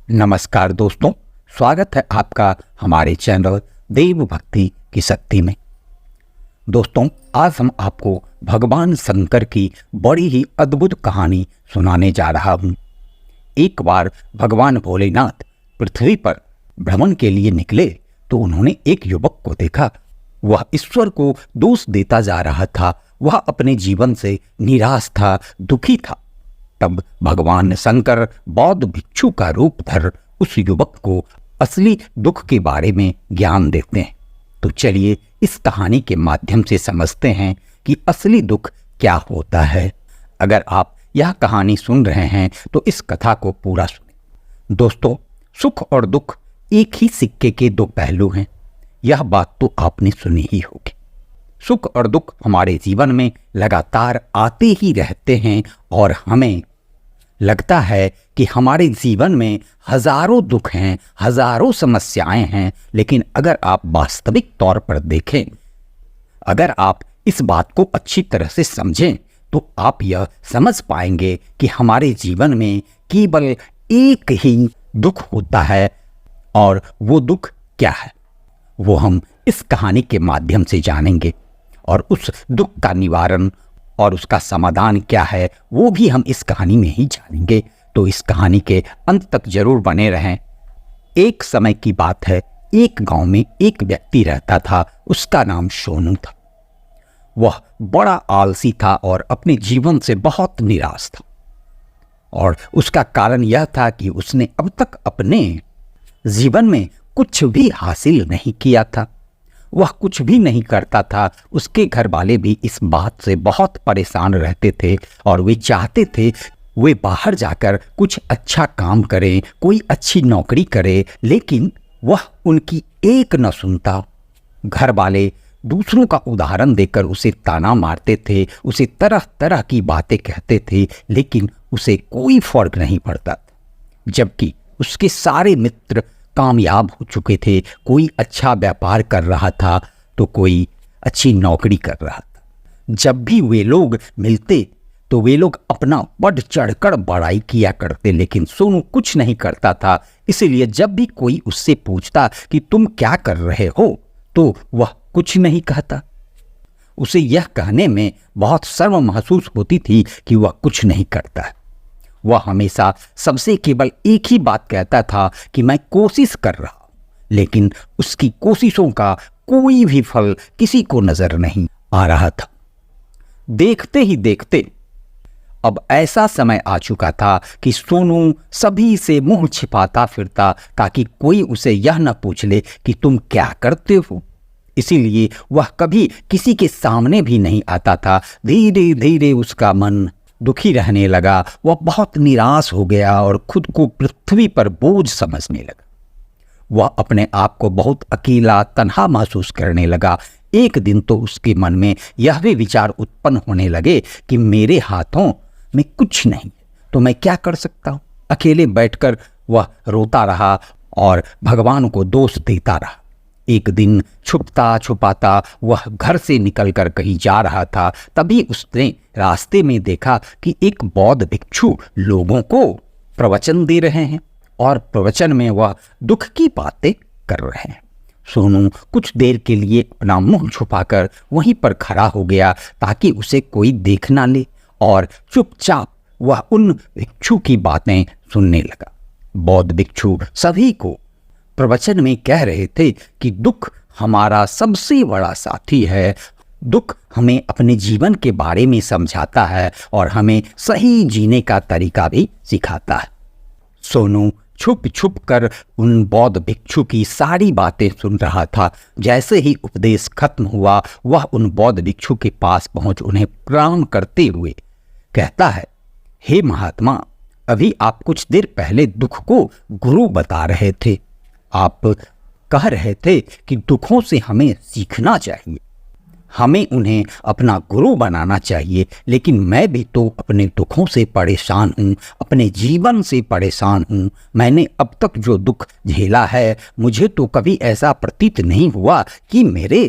नमस्कार दोस्तों, स्वागत है आपका हमारे चैनल देव भक्ति की शक्ति में। दोस्तों, आज हम आपको भगवान शंकर की बड़ी ही अद्भुत कहानी सुनाने जा रहा हूँ। एक बार भगवान भोलेनाथ पृथ्वी पर भ्रमण के लिए निकले तो उन्होंने एक युवक को देखा। वह ईश्वर को दोष देता जा रहा था। वह अपने जीवन से निराश था, दुखी था। तब भगवान शंकर बौद्ध भिक्षु का रूप धर उस युवक को असली दुख के बारे में ज्ञान देते हैं। तो चलिए इस कहानी के माध्यम से समझते हैं कि असली दुख क्या होता है। अगर आप यह कहानी सुन रहे हैं तो इस कथा को पूरा सुनें। दोस्तों, सुख और दुख एक ही सिक्के के दो पहलू हैं। यह बात तो आपने सुनी ही होगी। सुख और दुख हमारे जीवन में लगातार आते ही रहते हैं और हमें लगता है कि हमारे जीवन में हजारों दुख हैं, हजारों समस्याएं हैं। लेकिन अगर आप वास्तविक तौर पर देखें, अगर आप इस बात को अच्छी तरह से समझें तो आप यह समझ पाएंगे कि हमारे जीवन में केवल एक ही दुख होता है। और वो दुख क्या है वो हम इस कहानी के माध्यम से जानेंगे। और उस दुख का निवारण और उसका समाधान क्या है वो भी हम इस कहानी में ही जानेंगे। तो इस कहानी के अंत तक जरूर बने रहें। एक समय की बात है, एक गांव में एक व्यक्ति रहता था। उसका नाम सोनू था। वह बड़ा आलसी था और अपने जीवन से बहुत निराश था। और उसका कारण यह था कि उसने अब तक अपने जीवन में कुछ भी हासिल नहीं किया था। वह कुछ भी नहीं करता था। उसके घर वाले भी इस बात से बहुत परेशान रहते थे और वे चाहते थे वे बाहर जाकर कुछ अच्छा काम करें, कोई अच्छी नौकरी करे, लेकिन वह उनकी एक न सुनता। घर वाले दूसरों का उदाहरण देकर उसे ताना मारते थे, उसे तरह तरह की बातें कहते थे, लेकिन उसे कोई फर्क नहीं पड़ता। जबकि उसके सारे मित्र कामयाब हो चुके थे। कोई अच्छा व्यापार कर रहा था तो कोई अच्छी नौकरी कर रहा था। जब भी वे लोग मिलते तो वे लोग अपना बढ़ चढ़कर बड़ाई किया करते, लेकिन सोनू कुछ नहीं करता था। इसलिए जब भी कोई उससे पूछता कि तुम क्या कर रहे हो तो वह कुछ नहीं कहता। उसे यह कहने में बहुत शर्म महसूस होती थी कि वह कुछ नहीं करता। वह हमेशा सबसे केवल एक ही बात कहता था कि मैं कोशिश कर रहा हूं, लेकिन उसकी कोशिशों का कोई भी फल किसी को नजर नहीं आ रहा था। देखते ही देखते अब ऐसा समय आ चुका था कि सोनू सभी से मुंह छिपाता फिरता ताकि कोई उसे यह न पूछ ले कि तुम क्या करते हो। इसीलिए वह कभी किसी के सामने भी नहीं आता था। धीरे धीरे उसका मन दुखी रहने लगा। वह बहुत निराश हो गया और खुद को पृथ्वी पर बोझ समझने लगा। वह अपने आप को बहुत अकेला, तन्हा महसूस करने लगा। एक दिन तो उसके मन में यह भी विचार उत्पन्न होने लगे कि मेरे हाथों में कुछ नहीं तो मैं क्या कर सकता हूँ। अकेले बैठकर वह रोता रहा और भगवान को दोष देता रहा। एक दिन छुपता छुपाता वह घर से निकलकर कहीं जा रहा था। तभी उसने रास्ते में देखा कि एक बौद्ध भिक्षु लोगों को प्रवचन दे रहे हैं और प्रवचन में वह दुख की बातें कर रहे हैं। सोनू कुछ देर के लिए अपना मुंह छुपाकर वहीं पर खड़ा हो गया ताकि उसे कोई देख ना ले और चुपचाप वह उन भिक्षु की बातें सुनने लगा। बौद्ध भिक्षु सभी को प्रवचन में कह रहे थे कि दुख हमारा सबसे बड़ा साथी है। दुख हमें अपने जीवन के बारे में समझाता है और हमें सही जीने का तरीका भी सिखाता है। सोनू छुप छुप कर उन बौद्ध भिक्षु की सारी बातें सुन रहा था। जैसे ही उपदेश खत्म हुआ वह उन बौद्ध भिक्षु के पास पहुंच उन्हें प्रणाम करते हुए कहता है, हे महात्मा, अभी आप कुछ देर पहले दुख को गुरु बता रहे थे। आप कह रहे थे कि दुखों से हमें सीखना चाहिए, हमें उन्हें अपना गुरु बनाना चाहिए। लेकिन मैं भी तो अपने दुखों से परेशान हूँ, अपने जीवन से परेशान हूँ। मैंने अब तक जो दुख झेला है, मुझे तो कभी ऐसा प्रतीत नहीं हुआ कि मेरे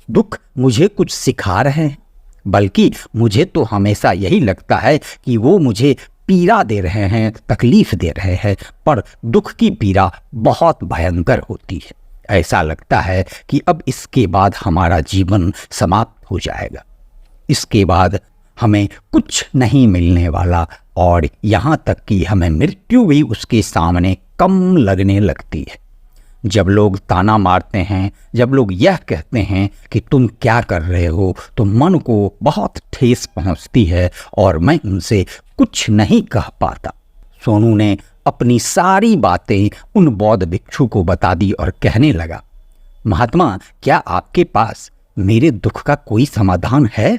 दुख मुझे कुछ सिखा रहे हैं, बल्कि मुझे तो हमेशा यही लगता है कि वो मुझे पीड़ा दे रहे हैं, तकलीफ दे रहे हैं, पर दुख की पीड़ा बहुत भयंकर होती है। ऐसा लगता है कि अब इसके बाद हमारा जीवन समाप्त हो जाएगा, इसके बाद हमें कुछ नहीं मिलने वाला, और यहाँ तक कि हमें मृत्यु भी उसके सामने कम लगने लगती है। जब लोग ताना मारते हैं, जब लोग यह कहते हैं कि तुम क्या कर रहे हो, तो मन को बहुत ठेस पहुंचती है और मैं उनसे कुछ नहीं कह पाता। सोनू ने अपनी सारी बातें उन बौद्ध भिक्षु को बता दी और कहने लगा, महात्मा, क्या आपके पास मेरे दुख का कोई समाधान है?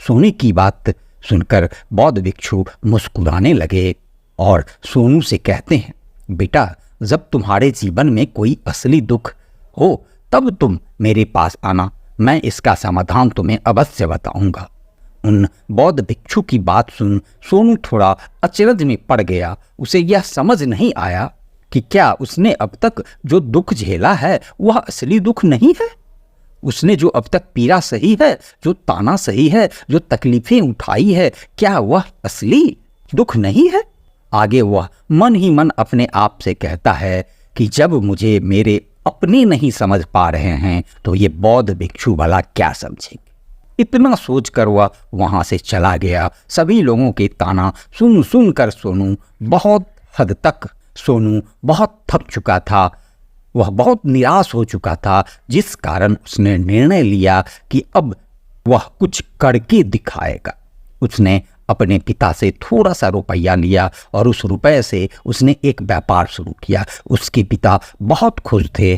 सोनू की बात सुनकर बौद्ध भिक्षु मुस्कुराने लगे और सोनू से कहते हैं, बेटा, जब तुम्हारे जीवन में कोई असली दुख हो तब तुम मेरे पास आना, मैं इसका समाधान तुम्हें अवश्य बताऊंगा। उन बौद्ध भिक्षु की बात सुन सोनू थोड़ा अचरज में पड़ गया। उसे यह समझ नहीं आया कि क्या उसने अब तक जो दुख झेला है वह असली दुख नहीं है। उसने जो अब तक पीड़ा सही है, जो ताना सही है, जो तकलीफें उठाई है, क्या वह असली दुख नहीं है? आगे वह मन ही मन अपने आप से कहता है कि जब मुझे मेरे अपने नहीं समझ पा रहे हैं तो ये बौद्ध भिक्षु भला क्या समझेंगे। इतना सोचकर वह वहां से चला गया। सभी लोगों के ताना सुन सुन कर सोनू बहुत हद तक थक चुका था, वह बहुत निराश हो चुका था, जिस कारण उसने निर्णय लिया कि अब वह कुछ करके दिखाएगा। उसने अपने पिता से थोड़ा सा रुपया लिया और उस रुपये से उसने एक व्यापार शुरू किया। उसके पिता बहुत खुश थे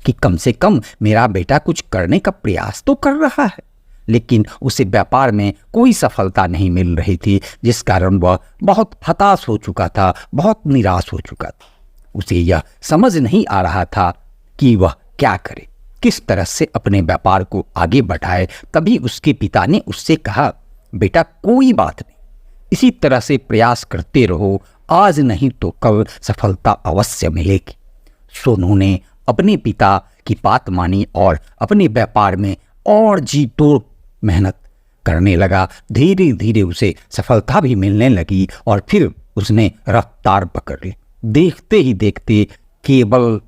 कि कम से कम मेरा बेटा कुछ करने का प्रयास तो कर रहा है, लेकिन उसे व्यापार में कोई सफलता नहीं मिल रही थी, जिस कारण वह बहुत हताश हो चुका था, बहुत निराश हो चुका था। उसे यह समझ नहीं आ रहा था कि वह क्या करे, किस तरह से अपने व्यापार को आगे बढ़ाए। तभी उसके पिता ने उससे कहा, बेटा, कोई बात नहीं, इसी तरह से प्रयास करते रहो, आज नहीं तो कल सफलता अवश्य मिलेगी। सोनू ने अपने पिता की बात मानी और अपने व्यापार में और जी तोड़ मेहनत करने लगा। धीरे धीरे उसे सफलता भी मिलने लगी और फिर उसने रफ्तार पकड़ ली। देखते ही देखते केवल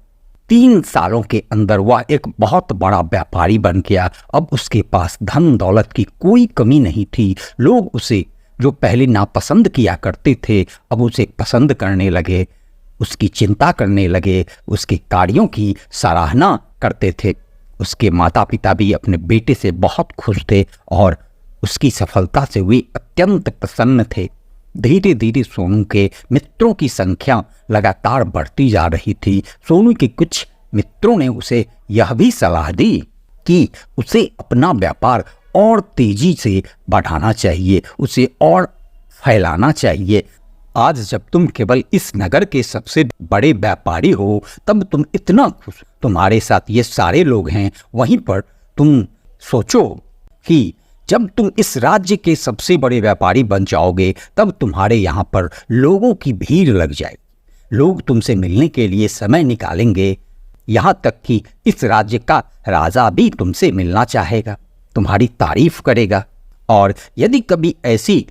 3 सालों के अंदर वह एक बहुत बड़ा व्यापारी बन गया। अब उसके पास धन दौलत की कोई कमी नहीं थी। लोग उसे जो पहले नापसंद किया करते थे अब उसे पसंद करने लगे, उसकी चिंता करने लगे, उसके कार्यों की सराहना करते थे। उसके माता पिता भी अपने बेटे से बहुत खुश थे और उसकी सफलता से वे अत्यंत प्रसन्न थे। धीरे धीरे सोनू के मित्रों की संख्या लगातार बढ़ती जा रही थी। सोनू के कुछ मित्रों ने उसे यह भी सलाह दी कि उसे अपना व्यापार और तेजी से बढ़ाना चाहिए, उसे और फैलाना चाहिए। आज जब तुम केवल इस नगर के सबसे बड़े व्यापारी हो तब तुम इतना खुश, तुम्हारे साथ ये सारे लोग हैं। वहीं पर तुम सोचो कि जब तुम इस राज्य के सबसे बड़े व्यापारी बन जाओगे तब तुम्हारे यहाँ पर लोगों की भीड़ लग जाएगी, लोग तुमसे मिलने के लिए समय निकालेंगे। यहाँ तक कि इस राज्य का राजा भी तुमसे मिलना चाहेगा, तुम्हारी तारीफ करेगा, और यदि कभी ऐसी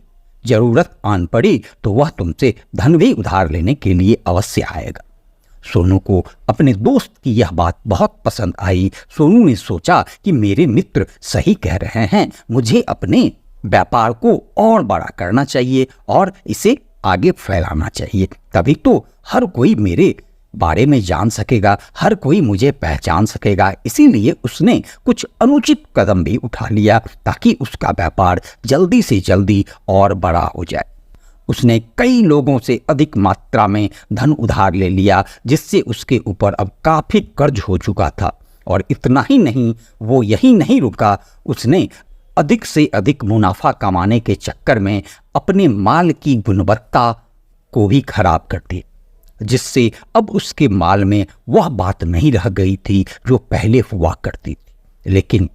जरूरत आन पड़ी तो वह तुमसे धन भी उधार लेने के लिए अवश्य आएगा। सोनू को अपने दोस्त की यह बात बहुत पसंद आई। सोनू ने सोचा कि मेरे मित्र सही कह रहे हैं, मुझे अपने व्यापार को और बड़ा करना चाहिए और इसे आगे फैलाना चाहिए, तभी तो हर कोई मेरे बारे में जान सकेगा, हर कोई मुझे पहचान सकेगा। इसीलिए उसने कुछ अनुचित कदम भी उठा लिया ताकि उसका व्यापार जल्दी से जल्दी और बड़ा हो जाए। उसने कई लोगों से अधिक मात्रा में धन उधार ले लिया, जिससे उसके ऊपर अब काफी कर्ज हो चुका था। और इतना ही नहीं, वो यही नहीं रुका, उसने अधिक से अधिक मुनाफा कमाने के चक्कर में अपने माल की गुणवत्ता को भी खराब कर दी, जिससे अब उसके माल में वह बात नहीं रह गई थी जो पहले हुआ करती थी। लेकिन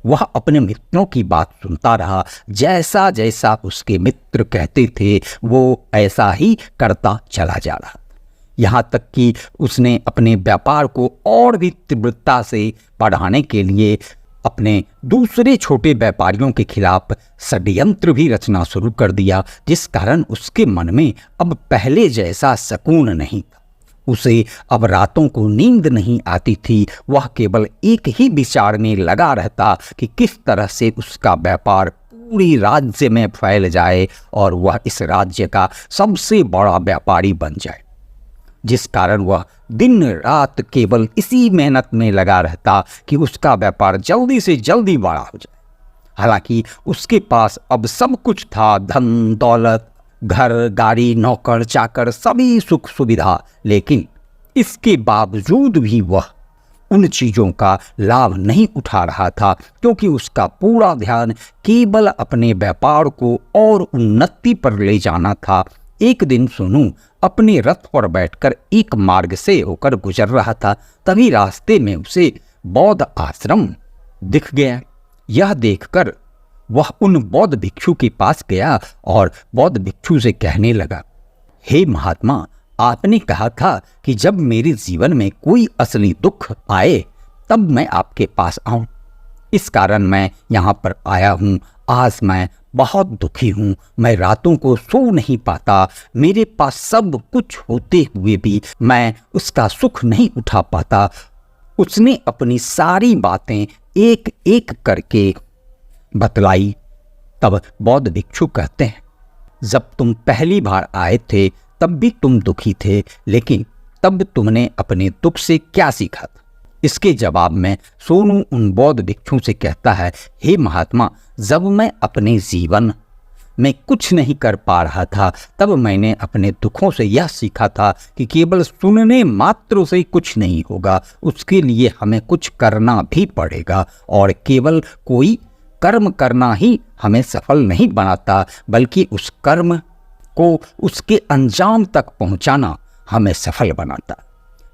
वह अपने मित्रों की बात सुनता रहा, जैसा जैसा उसके मित्र कहते थे वो ऐसा ही करता चला जा रहा था। यहाँ तक कि उसने अपने व्यापार को और भी तीव्रता से बढ़ाने के लिए अपने दूसरे छोटे व्यापारियों के खिलाफ षड्यंत्र भी रचना शुरू कर दिया, जिस कारण उसके मन में अब पहले जैसा सुकून नहीं था। उसे अब रातों को नींद नहीं आती थी। वह केवल एक ही विचार में लगा रहता कि किस तरह से उसका व्यापार पूरे राज्य में फैल जाए और वह इस राज्य का सबसे बड़ा व्यापारी बन जाए, जिस कारण वह दिन रात केवल इसी मेहनत में लगा रहता कि उसका व्यापार जल्दी से जल्दी बड़ा हो जाए। हालांकि उसके पास अब सब कुछ था, धन दौलत, घर गाड़ी, नौकर चाकर, सभी सुख सुविधा, लेकिन इसके बावजूद भी वह उन चीज़ों का लाभ नहीं उठा रहा था, क्योंकि उसका पूरा ध्यान केवल अपने व्यापार को और उन्नति पर ले जाना था। एक दिन सोनू अपने रथ पर बैठकर एक मार्ग से होकर गुजर रहा था। तभी रास्ते में उसे बौद्ध आश्रम दिख गया। यह देखकर वह उन बौद्ध भिक्षु के पास गया और बौद्ध भिक्षु से कहने लगा, हे महात्मा, आपने कहा था कि जब मेरे जीवन में कोई असली दुख आए तब मैं आपके पास आऊं। इस कारण मैं यहाँ पर आया हूँ। आज मैं बहुत दुखी हूँ। मैं रातों को सो नहीं पाता। मेरे पास सब कुछ होते हुए भी मैं उसका सुख नहीं उठा पाता। उसने अपनी सारी बातें एक एक करके बतलाई। तब बौद्ध भिक्षु कहते हैं, जब तुम पहली बार आए थे तब भी तुम दुखी थे, लेकिन तब तुमने अपने दुख से क्या सीखा था? इसके जवाब में सोनू उन बौद्ध भिक्षु से कहता है, हे महात्मा, जब मैं अपने जीवन में कुछ नहीं कर पा रहा था तब मैंने अपने दुखों से यह सीखा था कि केवल सुनने मात्र से कुछ नहीं होगा, उसके लिए हमें कुछ करना भी पड़ेगा। और केवल कोई कर्म करना ही हमें सफल नहीं बनाता, बल्कि उस कर्म को उसके अंजाम तक पहुंचाना हमें सफल बनाता।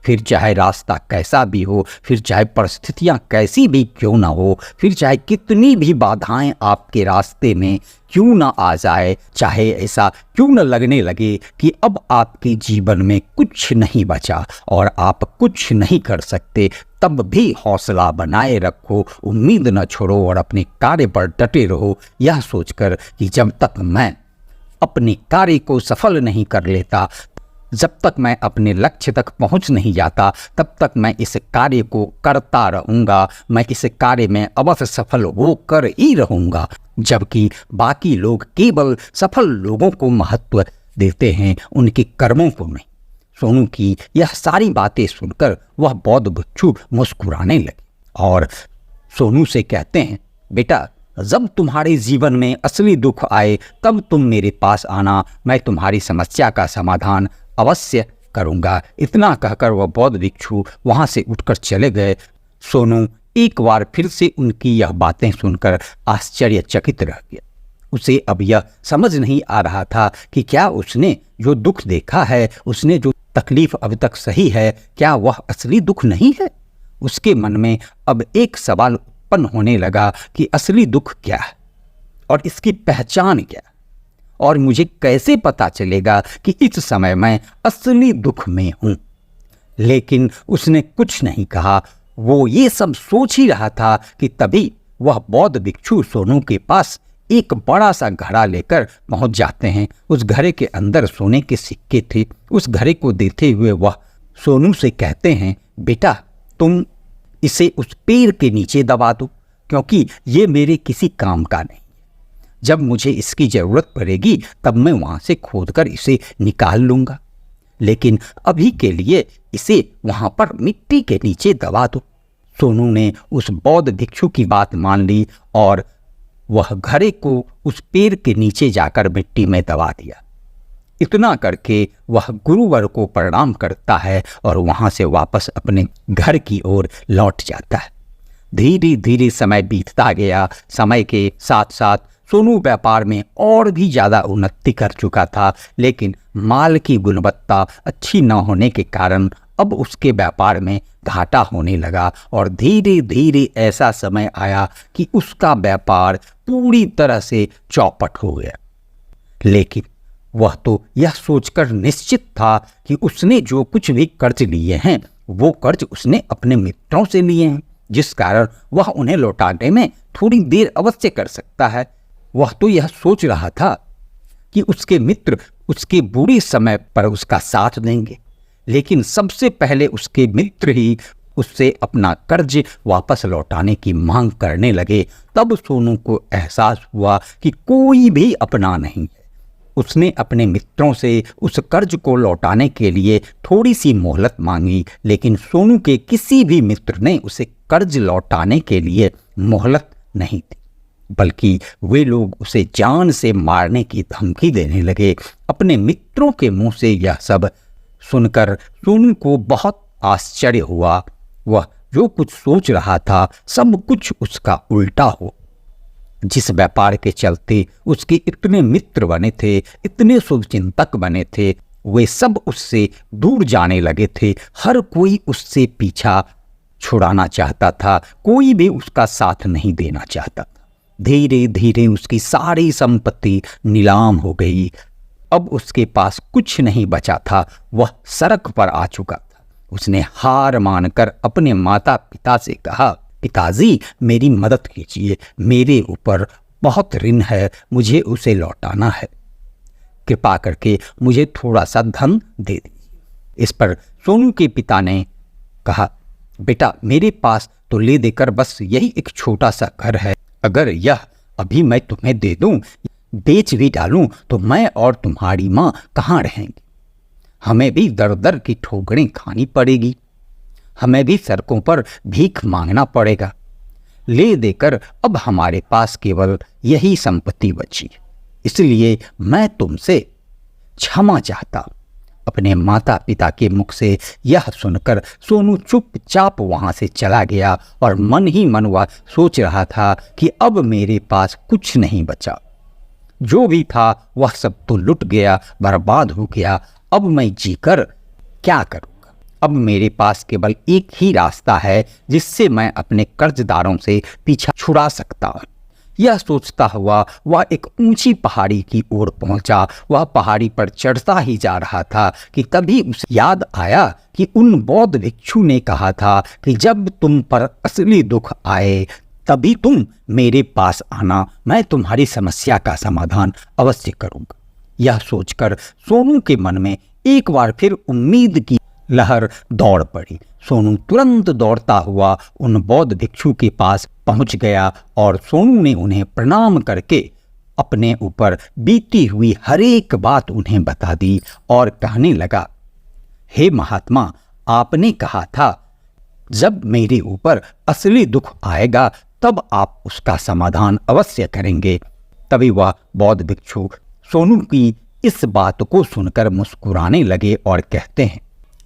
फिर चाहे रास्ता कैसा भी हो, फिर चाहे परिस्थितियां कैसी भी क्यों ना हो, फिर चाहे कितनी भी बाधाएं आपके रास्ते में क्यों ना आ जाए, चाहे ऐसा क्यों न लगने लगे कि अब आपके जीवन में कुछ नहीं बचा और आप कुछ नहीं कर सकते, तब भी हौसला बनाए रखो, उम्मीद न छोड़ो और अपने कार्य पर डटे रहो, यह सोचकर कि जब तक मैं अपने कार्य को सफल नहीं कर लेता, जब तक मैं अपने लक्ष्य तक पहुंच नहीं जाता, तब तक मैं इस कार्य को करता रहूंगा, मैं इस कार्य में अवश्य सफल होकर ही रहूंगा। जबकि बाकी लोग केवल सफल लोगों को महत्व देते हैं, उनके कर्मों को नहीं। सोनू की यह सारी बातें सुनकर वह बौद्ध भिक्षु मुस्कुराने लगे और सोनू से कहते हैं, बेटा, जब तुम्हारे जीवन में असली दुख आए तब तुम मेरे पास आना, मैं तुम्हारी समस्या का समाधान अवश्य करूंगा। इतना कहकर वह बौद्ध भिक्षु वहां से उठकर चले गए। सोनू एक बार फिर से उनकी यह बातें सुनकर आश्चर्यचकित रह गया। उसे अब यह समझ नहीं आ रहा था कि क्या उसने जो दुख देखा है, उसने जो तकलीफ अब तक सही है, क्या वह असली दुख नहीं है? उसके मन में अब एक सवाल उत्पन्न होने लगा कि असली दुख क्या है और इसकी पहचान क्या है, और मुझे कैसे पता चलेगा कि इस समय मैं असली दुख में हूं। लेकिन उसने कुछ नहीं कहा। वो ये सब सोच ही रहा था कि तभी वह बौद्ध भिक्षु सोनू के पास एक बड़ा सा घड़ा लेकर पहुंच जाते हैं। उस घड़े के अंदर सोने के सिक्के थे। उस घड़े को देते हुए वह सोनू से कहते हैं, बेटा, तुम इसे उस पेड़ के नीचे दबा दो, क्योंकि ये मेरे किसी काम का नहीं। जब मुझे इसकी जरूरत पड़ेगी तब मैं वहां से खोदकर इसे निकाल लूंगा, लेकिन अभी के लिए इसे वहां पर मिट्टी के नीचे दबा दो। सोनू ने उस बौद्ध भिक्षु की बात मान ली और वह घड़े को उस पेड़ के नीचे जाकर मिट्टी में दबा दिया। इतना करके वह गुरुवर को प्रणाम करता है और वहां से वापस अपने घर की ओर लौट जाता है। धीरे धीरे समय बीतता गया। समय के साथ साथ सोनू व्यापार में और भी ज़्यादा उन्नति कर चुका था, लेकिन माल की गुणवत्ता अच्छी न होने के कारण अब उसके व्यापार में घाटा होने लगा और धीरे धीरे ऐसा समय आया कि उसका व्यापार पूरी तरह से चौपट हो गया। लेकिन वह तो यह सोचकर निश्चित था कि उसने जो कुछ भी कर्ज लिए हैं वो कर्ज उसने अपने मित्रों से लिए हैं, जिस कारण वह उन्हें लौटाने में थोड़ी देर अवश्य कर सकता है। वह तो यह सोच रहा था कि उसके मित्र उसके बुरे समय पर उसका साथ देंगे, लेकिन सबसे पहले उसके मित्र ही उससे अपना कर्ज वापस लौटाने की मांग करने लगे। तब सोनू को एहसास हुआ कि कोई भी अपना नहीं है। उसने अपने मित्रों से उस कर्ज को लौटाने के लिए थोड़ी सी मोहलत मांगी, लेकिन सोनू के किसी भी मित्र ने उसे कर्ज लौटाने के लिए मोहलत नहीं दी, बल्कि वे लोग उसे जान से मारने की धमकी देने लगे। अपने मित्रों के मुंह से यह सब सुनकर सोनू को बहुत आश्चर्य हुआ। वह जो कुछ सोच रहा था सब कुछ उसका उल्टा हो। जिस व्यापार के चलते उसके इतने मित्र बने थे, इतने शुभचिंतक बने थे, वे सब उससे दूर जाने लगे थे। हर कोई उससे पीछा छुड़ाना चाहता था, कोई भी उसका साथ नहीं देना चाहता था। धीरे धीरे उसकी सारी संपत्ति नीलाम हो गई। अब उसके पास कुछ नहीं बचा था। वह सड़क पर आ चुका था। उसने हार मानकर अपने माता पिता से कहा, पिताजी मेरी मदद कीजिए, मेरे ऊपर बहुत ऋण है, मुझे उसे लौटाना है, कृपा करके मुझे थोड़ा सा धन दे दीजिए। इस पर सोनू के पिता ने कहा, बेटा मेरे पास तो ले देकर बस यही एक छोटा सा घर है, अगर यह अभी मैं तुम्हें दे दूं, बेच भी डालूं तो मैं और तुम्हारी माँ कहाँ रहेंगे? हमें भी दर दर की ठोकरें खानी पड़ेगी, हमें भी सड़कों पर भीख मांगना पड़ेगा। ले देकर अब हमारे पास केवल यही संपत्ति बची, इसलिए मैं तुमसे क्षमा चाहता हूं। अपने माता पिता के मुख से यह सुनकर सोनू चुपचाप वहां से चला गया और मन ही मन वह सोच रहा था कि अब मेरे पास कुछ नहीं बचा, जो भी था वह सब तो लुट गया, बर्बाद हो गया। अब मैं जीकर क्या करूंगा? अब मेरे पास केवल एक ही रास्ता है जिससे मैं अपने कर्जदारों से पीछा छुड़ा सकता हूं। यह सोचता हुआ वह एक ऊंची पहाड़ी की ओर पहुंचा। वह पहाड़ी पर चढ़ता ही जा रहा था कि तभी उसे याद आया कि उन बौद्ध भिक्षु ने कहा था कि जब तुम पर असली दुख आए तभी तुम मेरे पास आना, मैं तुम्हारी समस्या का समाधान अवश्य करूंगा। यह सोचकर सोनू के मन में एक बार फिर उम्मीद की लहर दौड़ पड़ी। सोनू तुरंत दौड़ता हुआ उन बौद्ध भिक्षु के पास पहुंच गया और सोनू ने उन्हें प्रणाम करके अपने ऊपर बीती हुई हर एक बात उन्हें बता दी और कहने लगा, हे महात्मा, आपने कहा था जब मेरे ऊपर असली दुख आएगा तब आप उसका समाधान अवश्य करेंगे। तभी वह बौद्ध भिक्षु सोनू की इस बात को सुनकर मुस्कुराने लगे और कहते हैं,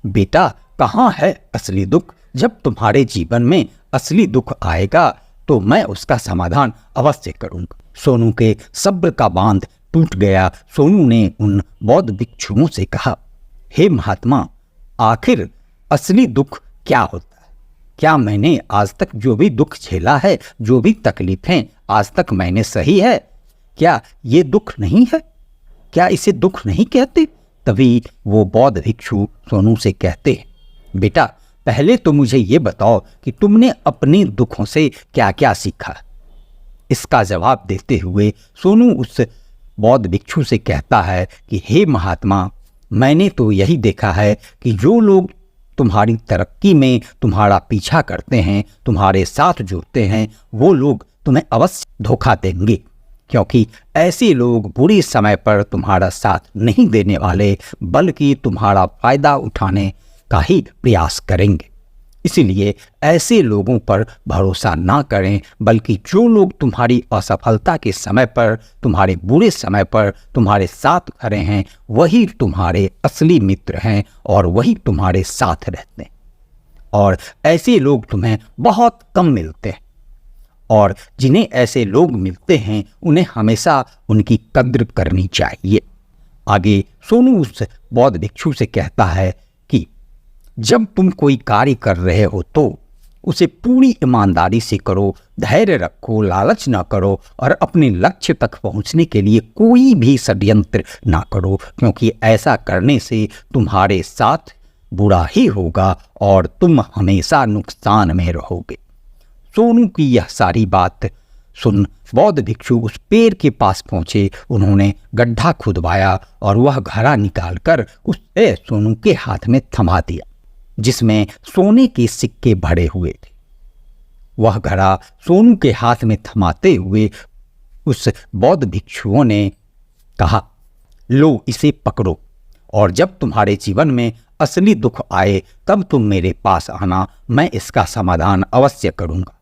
बेटा कहाँ है असली दुख? जब तुम्हारे जीवन में असली दुख आएगा तो मैं उसका समाधान अवश्य करूंगा। सोनू के सब्र का बांध टूट गया। सोनू ने उन बौद्ध भिक्षुओं से कहा, हे महात्मा, आखिर असली दुख क्या होता है? क्या मैंने आज तक जो भी दुख झेला है, जो भी तकलीफें आज तक मैंने सही है, क्या ये दुख नहीं है? क्या इसे दुख नहीं कहते? तभी वो बौद्ध भिक्षु सोनू से कहते हैं, बेटा पहले तो मुझे ये बताओ कि तुमने अपने दुखों से क्या क्या सीखा। इसका जवाब देते हुए सोनू उस बौद्ध भिक्षु से कहता है कि हे महात्मा, मैंने तो यही देखा है कि जो लोग तुम्हारी तरक्की में तुम्हारा पीछा करते हैं, तुम्हारे साथ जुड़ते हैं, वो लोग तुम्हें अवश्य धोखा देंगे, क्योंकि ऐसे लोग बुरे समय पर तुम्हारा साथ नहीं देने वाले, बल्कि तुम्हारा फायदा उठाने का ही प्रयास करेंगे। इसलिए ऐसे लोगों पर भरोसा ना करें, बल्कि जो लोग तुम्हारी असफलता के समय पर, तुम्हारे बुरे समय पर तुम्हारे साथ खड़े हैं, वही तुम्हारे असली मित्र हैं और वही तुम्हारे साथ रहते हैं। और ऐसे लोग तुम्हें बहुत कम मिलते हैं, और जिन्हें ऐसे लोग मिलते हैं उन्हें हमेशा उनकी कद्र करनी चाहिए। आगे सोनू उस बौद्ध भिक्षु से कहता है कि जब तुम कोई कार्य कर रहे हो तो उसे पूरी ईमानदारी से करो, धैर्य रखो, लालच ना करो और अपने लक्ष्य तक पहुंचने के लिए कोई भी षड्यंत्र ना करो, क्योंकि ऐसा करने से तुम्हारे साथ बुरा ही होगा और तुम हमेशा नुकसान में रहोगे। सोनू की यह सारी बात सुन बौद्ध भिक्षु उस पेड़ के पास पहुंचे। उन्होंने गड्ढा खुदवाया और वह घड़ा निकालकर उसे सोनू के हाथ में थमा दिया, जिसमें सोने के सिक्के भरे हुए थे। वह घड़ा सोनू के हाथ में थमाते हुए उस बौद्ध भिक्षुओं ने कहा, लो इसे पकड़ो, और जब तुम्हारे जीवन में असली दुख आए तब तुम मेरे पास आना, मैं इसका समाधान अवश्य करूंगा।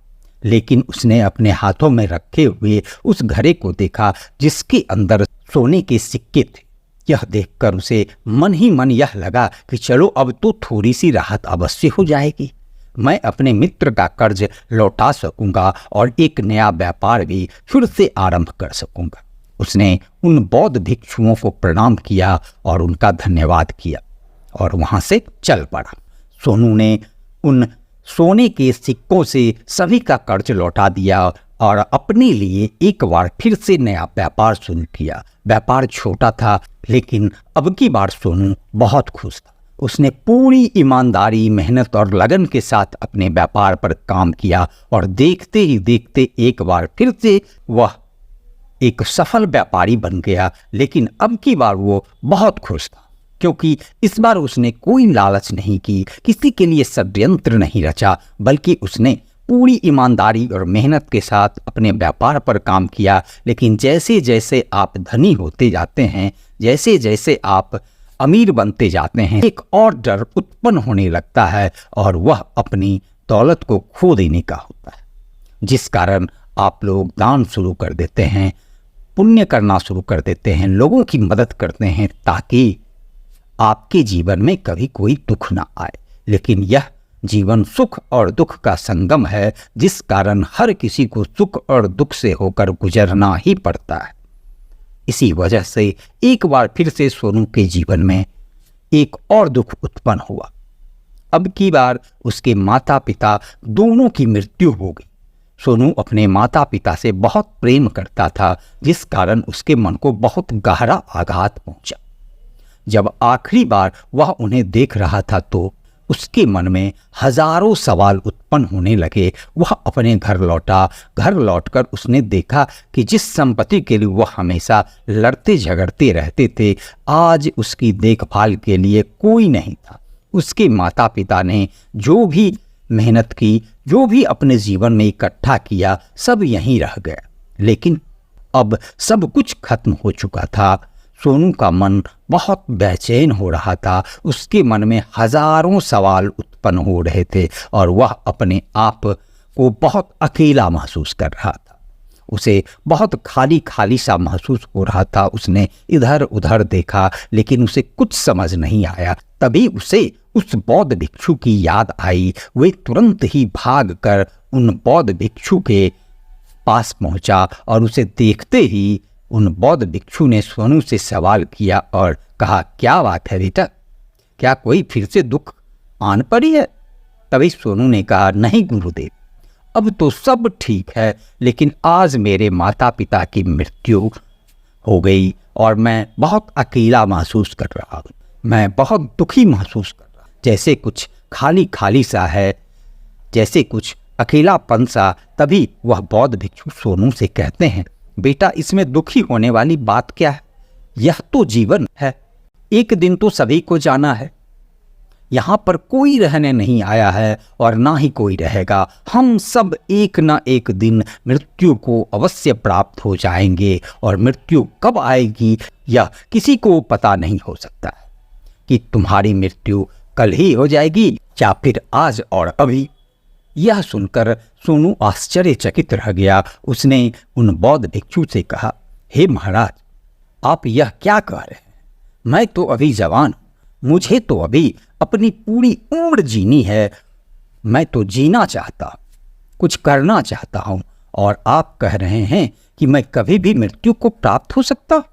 लेकिन उसने अपने हाथों में रखे हुए उस घड़े को देखा जिसके अंदर सोने के सिक्के थे। यह देखकर उसे मन ही मन यह लगा कि चलो अब तो थोड़ी सी राहत अवश्य हो जाएगी, मैं अपने मित्र का कर्ज लौटा सकूंगा और एक नया व्यापार भी फिर से आरंभ कर सकूंगा। उसने उन बौद्ध भिक्षुओं को प्रणाम किया और उनका धन्यवाद किया और वहां से चल पड़ा। सोनू ने उन सोने के सिक्कों से सभी का कर्ज लौटा दिया और अपने लिए एक बार फिर से नया व्यापार शुरू किया। व्यापार छोटा था, लेकिन अब की बार सोनू बहुत खुश था। उसने पूरी ईमानदारी, मेहनत और लगन के साथ अपने व्यापार पर काम किया और देखते ही देखते एक बार फिर से वह एक सफल व्यापारी बन गया। लेकिन अब की बार वो बहुत खुश था, क्योंकि इस बार उसने कोई लालच नहीं की, किसी के लिए षड्यंत्र नहीं रचा, बल्कि उसने पूरी ईमानदारी और मेहनत के साथ अपने व्यापार पर काम किया। लेकिन जैसे जैसे आप धनी होते जाते हैं, जैसे जैसे आप अमीर बनते जाते हैं, एक और डर उत्पन्न होने लगता है और वह अपनी दौलत को खो देने का होता है, जिस कारण आप लोग दान शुरू कर देते हैं, पुण्य करना शुरू कर देते हैं, लोगों की मदद करते हैं ताकि आपके जीवन में कभी कोई दुख ना आए। लेकिन यह जीवन सुख और दुख का संगम है, जिस कारण हर किसी को सुख और दुख से होकर गुजरना ही पड़ता है। इसी वजह से एक बार फिर से सोनू के जीवन में एक और दुख उत्पन्न हुआ। अब की बार उसके माता पिता दोनों की मृत्यु हो गई। सोनू अपने माता पिता से बहुत प्रेम करता था, जिस कारण उसके मन को बहुत गहरा आघात पहुंचा। जब आखिरी बार वह उन्हें देख रहा था तो उसके मन में हजारों सवाल उत्पन्न होने लगे। वह अपने घर लौटा। घर लौटकर उसने देखा कि जिस संपत्ति के लिए वह हमेशा लड़ते झगड़ते रहते थे, आज उसकी देखभाल के लिए कोई नहीं था। उसके माता पिता ने जो भी मेहनत की, जो भी अपने जीवन में इकट्ठा किया, सब यहीं रह गया। लेकिन अब सब कुछ खत्म हो चुका था। सोनू का मन बहुत बेचैन हो रहा था। उसके मन में हजारों सवाल उत्पन्न हो रहे थे और वह अपने आप को बहुत अकेला महसूस कर रहा था। उसे बहुत खाली खाली सा महसूस हो रहा था। उसने इधर उधर देखा, लेकिन उसे कुछ समझ नहीं आया। तभी उसे उस बौद्ध भिक्षु की याद आई। वे तुरंत ही भागकर उन बौद्ध भिक्षु के पास पहुंचा और उसे देखते ही उन बौद्ध भिक्षु ने सोनू से सवाल किया और कहा, क्या बात है बेटा, क्या कोई फिर से दुख आन पड़ी है? तभी सोनू ने कहा, नहीं गुरुदेव, अब तो सब ठीक है, लेकिन आज मेरे माता पिता की मृत्यु हो गई और मैं बहुत अकेला महसूस कर रहा हूँ। मैं बहुत दुखी महसूस कर रहा हूँ, जैसे कुछ खाली खाली सा है, जैसे कुछ अकेलापन सा। तभी वह बौद्ध भिक्षु सोनू से कहते हैं, बेटा, इसमें दुखी होने वाली बात क्या है? यह तो जीवन है, एक दिन तो सभी को जाना है। यहाँ पर कोई रहने नहीं आया है और ना ही कोई रहेगा। हम सब एक ना एक दिन मृत्यु को अवश्य प्राप्त हो जाएंगे और मृत्यु कब आएगी यह किसी को पता नहीं हो सकता है कि तुम्हारी मृत्यु कल ही हो जाएगी या फिर आज और अभी। यह सुनकर सोनू आश्चर्यचकित रह गया। उसने उन बौद्ध भिक्षु से कहा, हे महाराज, आप यह क्या कह रहे हैं? मैं तो अभी जवान हूँ, मुझे तो अभी अपनी पूरी उम्र जीनी है। मैं तो जीना चाहता, कुछ करना चाहता हूँ, और आप कह रहे हैं कि मैं कभी भी मृत्यु को प्राप्त हो सकता।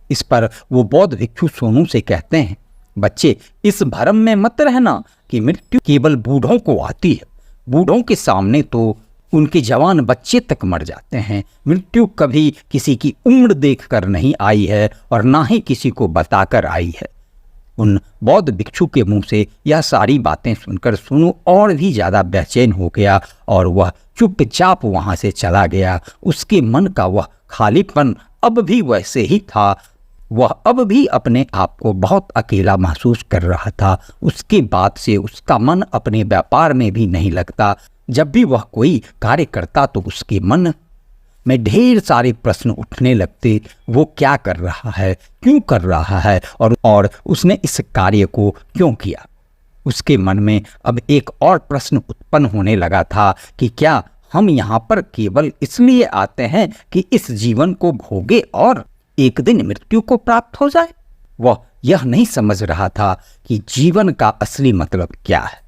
इस पर वो बौद्ध भिक्षु सोनू से कहते हैं, बच्चे, इस भ्रम में मत रहना कि मृत्यु केवल बूढ़ों को आती है। बूढ़ों के सामने तो उनके जवान बच्चे तक मर जाते हैं। मृत्यु कभी किसी की उम्र देखकर नहीं आई है और ना ही किसी को बताकर आई है। उन बौद्ध भिक्षु के मुंह से यह सारी बातें सुनकर सोनू और भी ज़्यादा बेचैन हो गया और वह चुपचाप वहाँ से चला गया। उसके मन का वह खालीपन अब भी वैसे ही था। वह अब भी अपने आप को बहुत अकेला महसूस कर रहा था। उसके बाद से उसका मन अपने व्यापार में भी नहीं लगता। जब भी वह कोई कार्य करता तो उसके मन में ढेर सारे प्रश्न उठने लगते। वो क्या कर रहा है, क्यों कर रहा है और उसने इस कार्य को क्यों किया। उसके मन में अब एक और प्रश्न उत्पन्न होने लगा था कि क्या हम यहाँ पर केवल इसलिए आते हैं कि इस जीवन को भोगे और एक दिन मृत्यु को प्राप्त हो जाए। वह यह नहीं समझ रहा था कि जीवन का असली मतलब क्या है।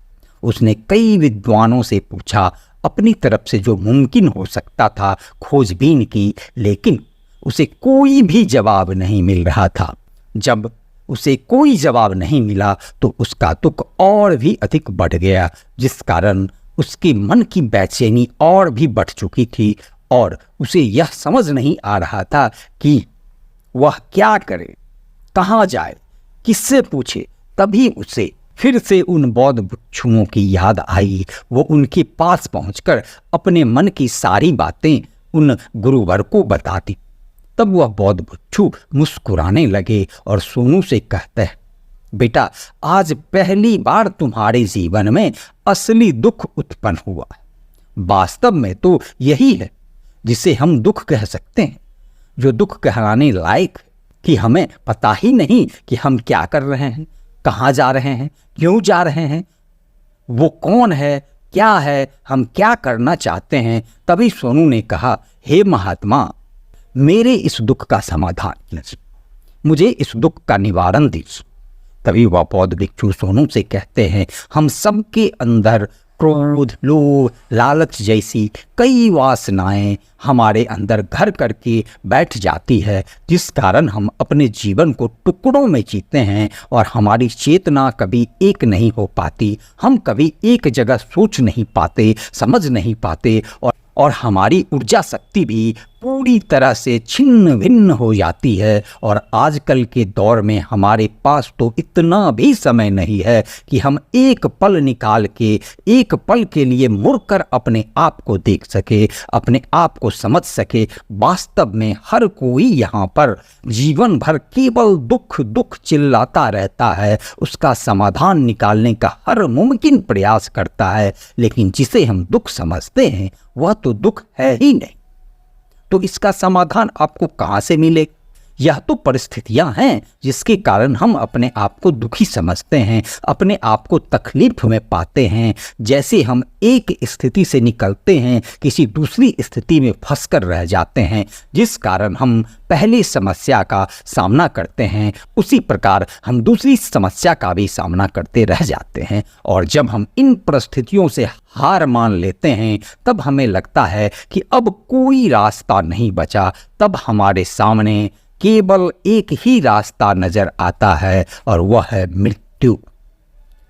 उसने कई विद्वानों से पूछा, अपनी तरफ से जो मुमकिन हो सकता था खोजबीन की, लेकिन उसे कोई भी जवाब नहीं मिल रहा था। जब उसे कोई जवाब नहीं मिला तो उसका दुख और भी अधिक बढ़ गया, जिस कारण उसके मन की बेचैनी और भी बढ़ चुकी थी और उसे यह समझ नहीं आ रहा था कि वह क्या करे, कहाँ जाए, किससे पूछे। तभी उसे फिर से उन बौद्ध भिक्षुओं की याद आई। वो उनके पास पहुंचकर अपने मन की सारी बातें उन गुरुवर को बताती। तब वह बौद्ध भिक्षु मुस्कुराने लगे और सोनू से कहते, बेटा, आज पहली बार तुम्हारे जीवन में असली दुख उत्पन्न हुआ। वास्तव में तो यही है जिसे हम दुख कह सकते हैं, जो दुख कहलाने लायक कि हमें पता ही नहीं कि हम क्या कर रहे हैं, कहाँ जा रहे हैं, क्यों जा रहे हैं, वो कौन है, क्या है, हम क्या करना चाहते हैं। तभी सोनू ने कहा, हे महात्मा, मेरे इस दुख का समाधान कीजिए, मुझे इस दुख का निवारण दीजिए। तभी वह बौद्ध भिक्षु सोनू से कहते हैं, हम सबके अंदर क्रोध, लोभ, लालच जैसी कई वासनाएं हमारे अंदर घर करके बैठ जाती है, जिस कारण हम अपने जीवन को टुकड़ों में जीते हैं और हमारी चेतना कभी एक नहीं हो पाती। हम कभी एक जगह सोच नहीं पाते, समझ नहीं पाते और हमारी ऊर्जा शक्ति भी पूरी तरह से छिन्न भिन्न हो जाती है। और आजकल के दौर में हमारे पास तो इतना भी समय नहीं है कि हम एक पल निकाल के, एक पल के लिए मुड़कर अपने आप को देख सके, अपने आप को समझ सके। वास्तव में हर कोई यहाँ पर जीवन भर केवल दुख दुख चिल्लाता रहता है, उसका समाधान निकालने का हर मुमकिन प्रयास करता है, लेकिन जिसे हम दुख समझते हैं वह तो दुख है ही नहीं। तो इसका समाधान आपको कहाँ से मिले? यह तो परिस्थितियां हैं जिसके कारण हम अपने आप को दुखी समझते हैं, अपने आप को तकलीफ में पाते हैं। जैसे हम एक स्थिति से निकलते हैं, किसी दूसरी स्थिति में फंसकर रह जाते हैं, जिस कारण हम पहली समस्या का सामना करते हैं, उसी प्रकार हम दूसरी समस्या का भी सामना करते रह जाते हैं। और जब हम इन परिस्थितियों से हार मान लेते हैं, तब हमें लगता है कि अब कोई रास्ता नहीं बचा। तब हमारे सामने केवल एक ही रास्ता नजर आता है और वह है मृत्यु।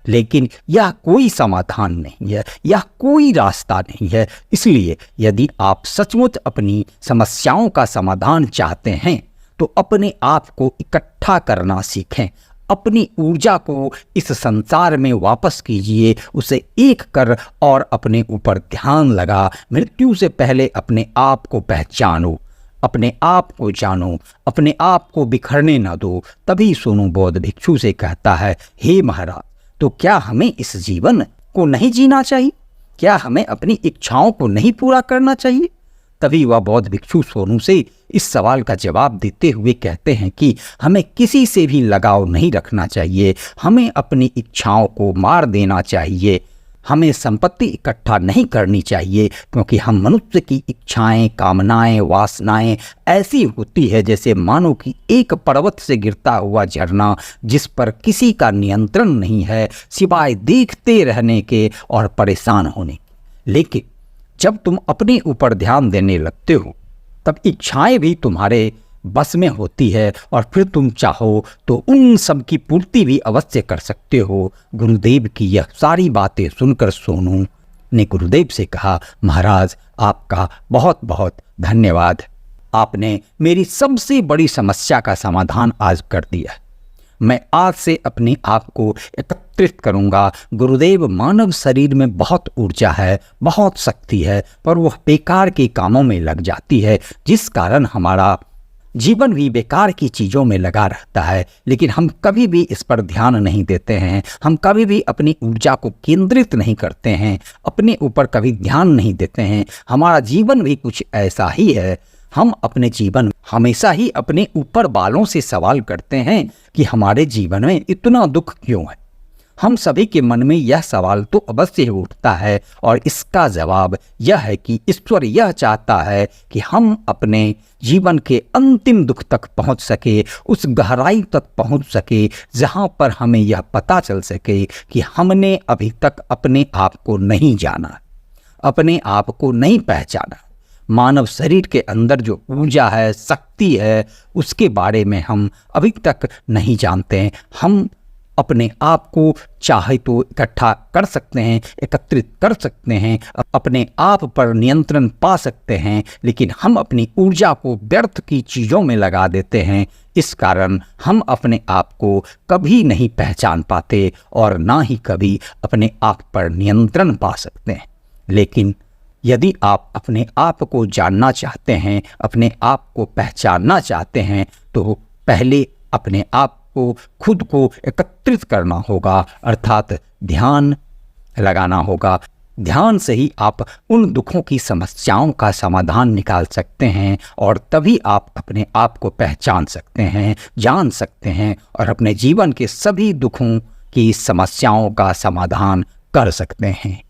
लेकिन यह कोई समाधान नहीं है, यह कोई रास्ता नहीं है। इसलिए यदि आप सचमुच अपनी समस्याओं का समाधान चाहते हैं तो अपने आप को इकट्ठा करना सीखें, अपनी ऊर्जा को इस संसार में वापस कीजिए, उसे एक कर और अपने ऊपर ध्यान लगा। मृत्यु से पहले अपने आप को पहचानो, अपने आप को जानो, अपने आप को बिखरने न दो। तभी सोनू बौद्ध भिक्षु से कहता है, हे महाराज, तो क्या हमें इस जीवन को नहीं जीना चाहिए? क्या हमें अपनी इच्छाओं को नहीं पूरा करना चाहिए? तभी वह बौद्ध भिक्षु सोनू से इस सवाल का जवाब देते हुए कहते हैं कि हमें किसी से भी लगाव नहीं रखना चाहिए, हमें अपनी इच्छाओं को मार देना चाहिए, हमें संपत्ति इकट्ठा नहीं करनी चाहिए, क्योंकि हम मनुष्य की इच्छाएं, कामनाएं, वासनाएं ऐसी होती है जैसे मानो कि एक पर्वत से गिरता हुआ झरना, जिस पर किसी का नियंत्रण नहीं है सिवाय देखते रहने के और परेशान होने। लेकिन जब तुम अपने ऊपर ध्यान देने लगते हो तब इच्छाएं भी तुम्हारे बस में होती है और फिर तुम चाहो तो उन सब की पूर्ति भी अवश्य कर सकते हो। गुरुदेव की यह सारी बातें सुनकर सोनू ने गुरुदेव से कहा, महाराज, आपका बहुत बहुत धन्यवाद। आपने मेरी सबसे बड़ी समस्या का समाधान आज कर दिया। मैं आज से अपने आप को एकत्रित करूंगा। गुरुदेव, मानव शरीर में बहुत ऊर्जा है, बहुत शक्ति है, पर वह बेकार के कामों में लग जाती है, जिस कारण हमारा जीवन भी बेकार की चीज़ों में लगा रहता है। लेकिन हम कभी भी इस पर ध्यान नहीं देते हैं, हम कभी भी अपनी ऊर्जा को केंद्रित नहीं करते हैं, अपने ऊपर कभी ध्यान नहीं देते हैं। हमारा जीवन भी कुछ ऐसा ही है। हम अपने जीवन में हमेशा ही अपने ऊपर वालों से सवाल करते हैं कि हमारे जीवन में इतना दुख क्यों है। हम सभी के मन में यह सवाल तो अवश्य उठता है, और इसका जवाब यह है कि ईश्वर यह चाहता है कि हम अपने जीवन के अंतिम दुख तक पहुंच सके, उस गहराई तक पहुंच सके जहां पर हमें यह पता चल सके कि हमने अभी तक अपने आप को नहीं जाना, अपने आप को नहीं पहचाना। मानव शरीर के अंदर जो ऊर्जा है, शक्ति है, उसके बारे में हम अभी तक नहीं जानते हैं। हम अपने आप को चाहे तो इकट्ठा कर सकते हैं, एकत्रित कर सकते हैं, अपने आप पर नियंत्रण पा सकते हैं, लेकिन हम अपनी ऊर्जा को व्यर्थ की चीज़ों में लगा देते हैं। इस कारण हम अपने आप को कभी नहीं पहचान पाते और ना ही कभी अपने आप पर नियंत्रण पा सकते हैं। लेकिन यदि आप अपने आप को जानना चाहते हैं, अपने आप को पहचानना चाहते हैं, तो पहले अपने आप को खुद को एकत्रित करना होगा, अर्थात ध्यान लगाना होगा। ध्यान से ही आप उन दुखों की समस्याओं का समाधान निकाल सकते हैं, और तभी आप अपने आप को पहचान सकते हैं, जान सकते हैं, और अपने जीवन के सभी दुखों की समस्याओं का समाधान कर सकते हैं।